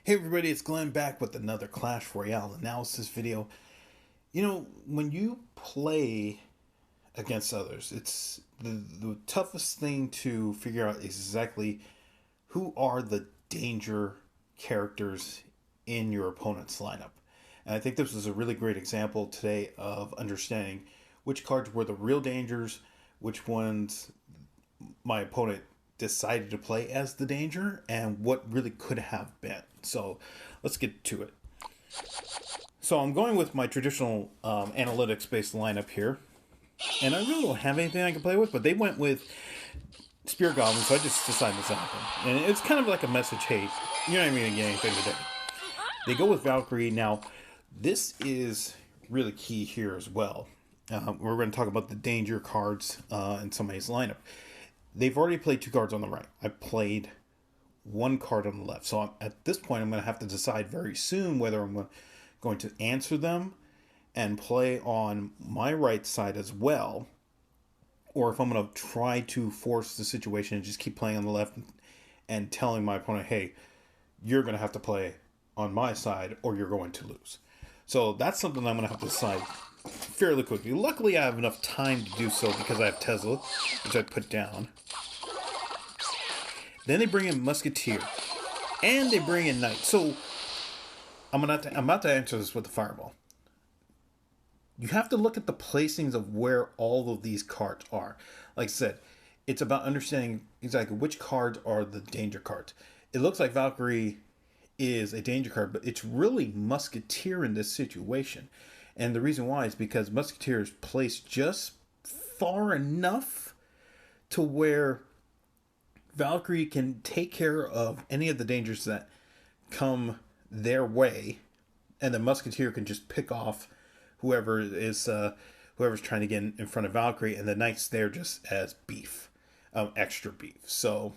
Hey everybody, it's Glenn back with another Clash Royale analysis video. When you play against others, it's the toughest thing to figure out exactly who are the danger characters in your opponent's lineup. And I think this was a really great example today of understanding which cards were the real dangers, which ones my opponent decided to play as the danger, and what really could have been. So let's get to it. So I'm going with my traditional analytics based lineup here, and I really don't have anything I can play with, but they went with Spear Goblin, so I just decided to zap them. And it's kind of like a message, hey, you're not even going to get anything today. They go with Valkyrie. Now, this is really key here as well. We're going to talk about the danger cards in somebody's lineup. They've already played two cards on the right. I played one card on the left. So at this point, I'm going to have to decide very soon whether I'm going to answer them and play on my right side as well, or if I'm going to try to force the situation and just keep playing on the left and telling my opponent, hey, you're going to have to play on my side or you're going to lose. So that's something I'm going to have to decide fairly quickly. Luckily, I have enough time to do so because I have Tesla, which I put down. Then they bring in Musketeer, and they bring in Knight. So I'm about to answer this with the Fireball. You have to look at the placings of where all of these cards are. Like I said, it's about understanding exactly which cards are the danger cards. It looks like Valkyrie is a danger card, but it's really Musketeer in this situation. And the reason why is because Musketeer is placed just far enough to where Valkyrie can take care of any of the dangers that come their way, and the Musketeer can just pick off whoever's trying to get in front of Valkyrie, and the Knight's there just as beef, extra beef. So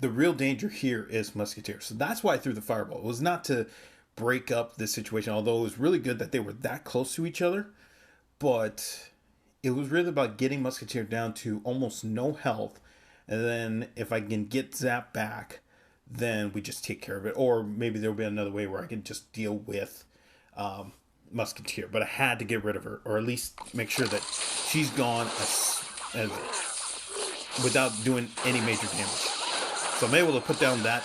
the real danger here is Musketeer. So that's why I threw the Fireball. It was not to break up this situation, although it was really good that they were that close to each other, but it was really about getting Musketeer down to almost no health. And then if I can get Zap back, then we just take care of it. Or maybe there'll be another way where I can just deal with Musketeer. But I had to get rid of her, or at least make sure that she's gone as without doing any major damage. So I'm able to put down that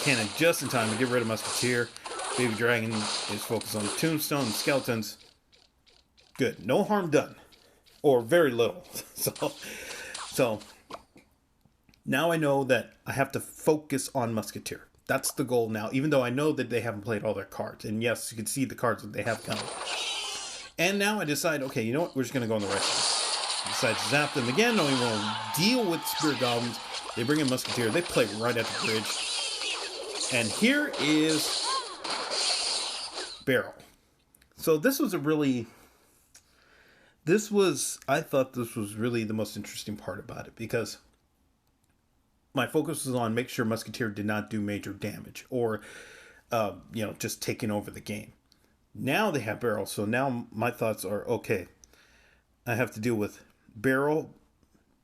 cannon just in time to get rid of Musketeer. Baby Dragon is focused on the Tombstone and Skeletons. Good. No harm done. Or very little. So now I know that I have to focus on Musketeer. That's the goal now, even though I know that they haven't played all their cards. And yes, you can see the cards that they have coming. And now I decide, okay, you know what? We're just going to go on the right side. I decide to zap them again. Don't even want to deal with Spirit Goblins. They bring in Musketeer. They play right at the bridge. And here is Barrel. So this was I thought this was really the most interesting part about it, because my focus was on make sure Musketeer did not do major damage or, just taking over the game. Now they have Barrel, so now my thoughts are, okay, I have to deal with Barrel,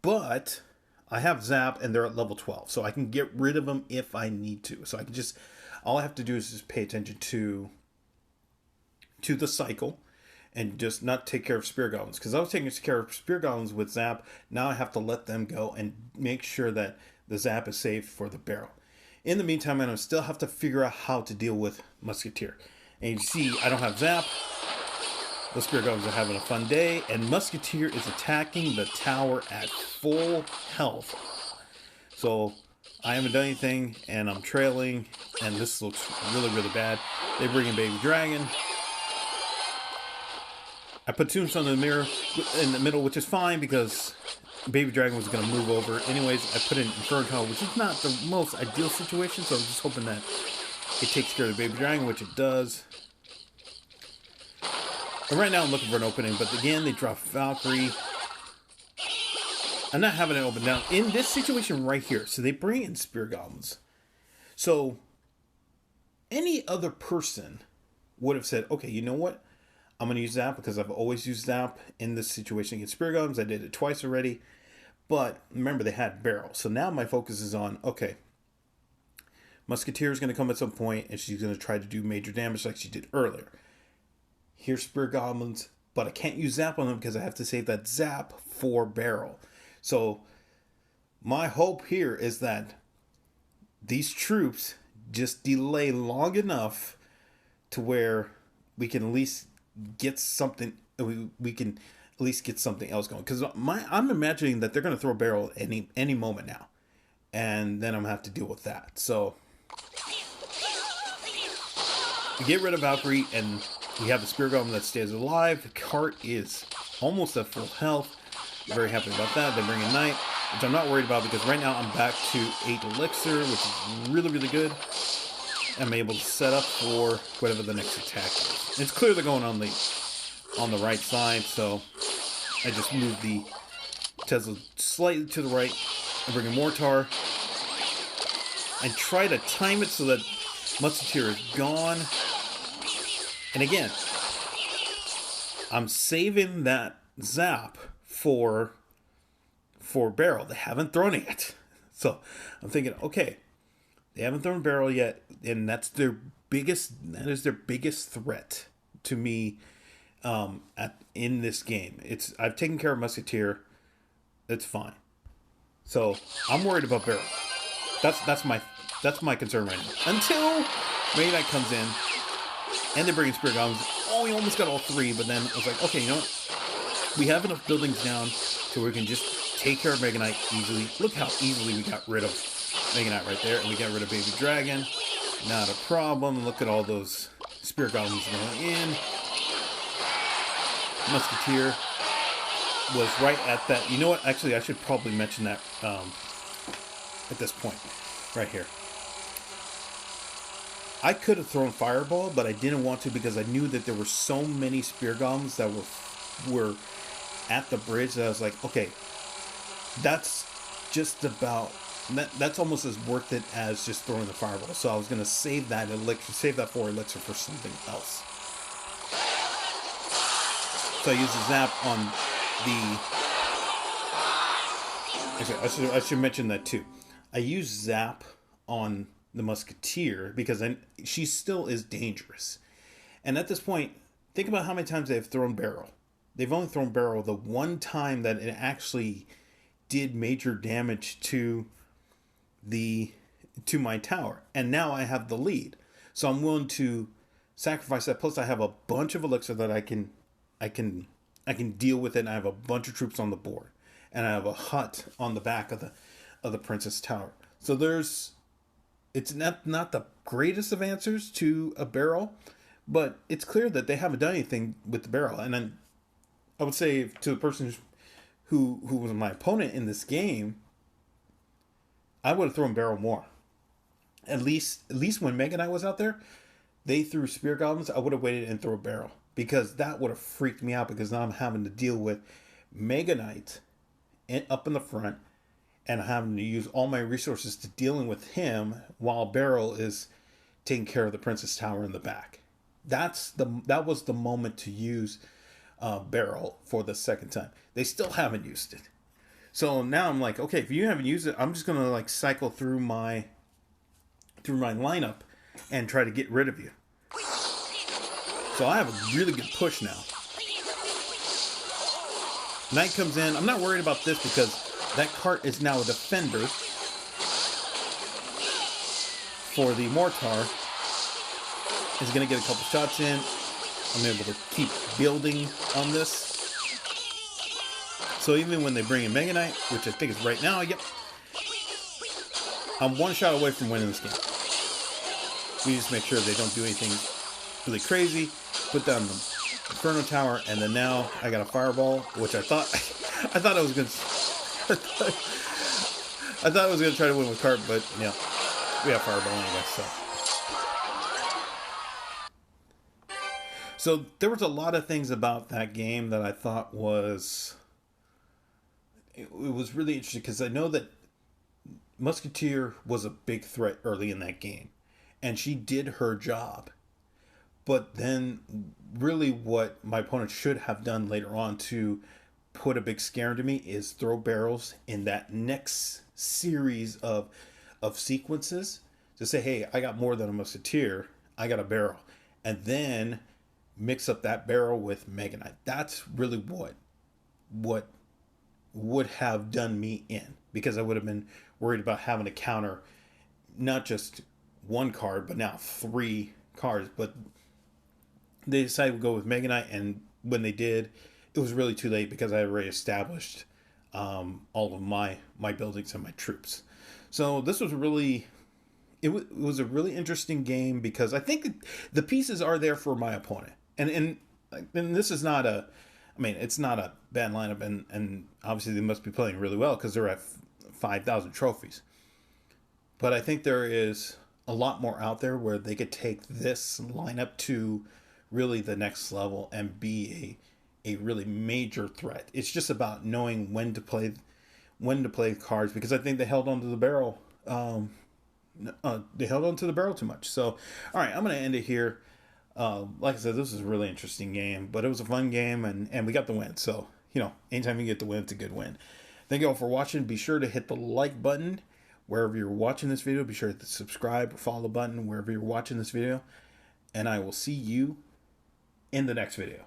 but I have Zap and they're at level 12, so I can get rid of them if I need to. So I can just, all I have to do is just pay attention to the cycle and just not take care of Spear Goblins. Because I was taking care of Spear Goblins with Zap. Now I have to let them go and make sure that the Zap is safe for the Barrel. In the meantime, I'm going to still have to figure out how to deal with Musketeer. And you see, I don't have Zap. The Spear Goblins are having a fun day. And Musketeer is attacking the tower at full health. So I haven't done anything, and I'm trailing. And this looks really, really bad. They bring in Baby Dragon. I put Tombstone in the middle, which is fine because Baby Dragon was going to move over. Anyways, I put in Inferno, which is not the most ideal situation, so I'm just hoping that it takes care of the Baby Dragon, which it does. And right now I'm looking for an opening, but again, they drop Valkyrie. I'm not having it open down in this situation right here. So they bring in Spear Goblins. So any other person would have said, okay, you know what? I'm going to use Zap because I've always used Zap in this situation against Spear Goblins. I did it twice already. But remember, they had Barrel. So now my focus is on, okay, Musketeer is going to come at some point, and she's going to try to do major damage like she did earlier. Here's Spear Goblins, but I can't use Zap on them because I have to save that Zap for Barrel. So my hope here is that these troops just delay long enough to where we can at least get something. We can at least get something else going. Because I'm imagining that they're going to throw a barrel any moment now, and then I'm gonna have to deal with that. So we get rid of Valkyrie, and we have the Spear Goblin that stays alive. The cart is almost at full health. I'm very happy about that. They bring in Knight, which I'm not worried about because right now I'm back to 8 elixir, which is really, really good. I'm able to set up for whatever the next attack is. And it's clearly going on the right side, so I just move the Tesla slightly to the right and bring in Mortar. And try to time it so that Musketeer is gone. And again, I'm saving that Zap for Barrel. They haven't thrown it yet. So I'm thinking, okay, they haven't thrown Barrel yet, and that is their biggest threat to me in this game. I've taken care of Musketeer. It's fine. So I'm worried about Barrel. That's my concern right now. Until Mega Knight comes in and they bring in Spirit Goblins. Oh, we almost got all 3, but then I was like, okay, you know what? We have enough buildings down so we can just take care of Mega Knight easily. Look how easily we got rid of Mega Knight right there, and we got rid of Baby Dragon. Not a problem. Look at all those Spirit Goblins going in. Musketeer was right at that. You know what? Actually, I should probably mention that at this point, right here. I could have thrown Fireball, but I didn't want to because I knew that there were so many Spear Goblins that were at the bridge that I was like, okay, that's just about that's almost as worth it as just throwing the Fireball. So I was gonna save that elixir, save that 4 elixir for something else. So I use the Zap on the. Actually, I should mention that too. I use Zap on the Musketeer because she still is dangerous. And at this point, think about how many times they've thrown Barrel. They've only thrown Barrel the one time that it actually did major damage to my tower. And now I have the lead. So I'm willing to sacrifice that. Plus I have a bunch of elixir that I can deal with it, and I have a bunch of troops on the board. And I have a hut on the back of the Princess Tower. So it's not the greatest of answers to a Barrel, but it's clear that they haven't done anything with the Barrel. And then I would say to the person who was my opponent in this game, I would have thrown Barrel more. At least when Mega Knight was out there, they threw Spear Goblins. I would have waited and throw a Barrel because that would have freaked me out because now I'm having to deal with Mega Knight up in the front and having to use all my resources to dealing with him while Barrel is taking care of the Princess Tower in the back. That was the moment to use Barrel for the second time. They still haven't used it. So now I'm like, okay, if you haven't used it, I'm just gonna like cycle through my lineup and try to get rid of you. So I have a really good push now. Knight comes in. I'm not worried about this because that cart is now a defender for the Mortar. Is going to get a couple shots in. I'm able to keep building on this. So even when they bring in Mega Knight, which I think is right now, yep, I'm one shot away from winning this game. We just make sure they don't do anything really crazy. Put down the Inferno Tower, and then now I got a Fireball, which I thought I was gonna try to win with cart, but yeah, we have Fireball anyway. So there was a lot of things about that game that I thought was really interesting because I know that Musketeer was a big threat early in that game, and she did her job. But then really what my opponent should have done later on to put a big scare into me is throw barrels in that next series of sequences to say, hey, I got more than a Musketeer, I got a barrel, and then mix up that barrel with Mega Knight. That's really what would have done me in, because I would have been worried about having to counter not just one card, but now three cards. But they decided to go with Mega Knight, and when they did, it was really too late because I had already established all of my buildings and my troops. So this was really it was a really interesting game because I think the pieces are there for my opponent, and this is not a, I mean, it's not a bad lineup, and obviously they must be playing really well because they're at 5,000 trophies. But I think there is a lot more out there where they could take this lineup to really the next level and be a really major threat. It's just about knowing when to play cards, because I think they held onto the barrel. They held onto the barrel too much. So, all right, I'm going to end it here. Like I said, this is a really interesting game, but it was a fun game, and we got the win. So, anytime you get the win, it's a good win. Thank you all for watching. Be sure to hit the like button wherever you're watching this video. Be sure to subscribe or follow the button wherever you're watching this video. And I will see you in the next video.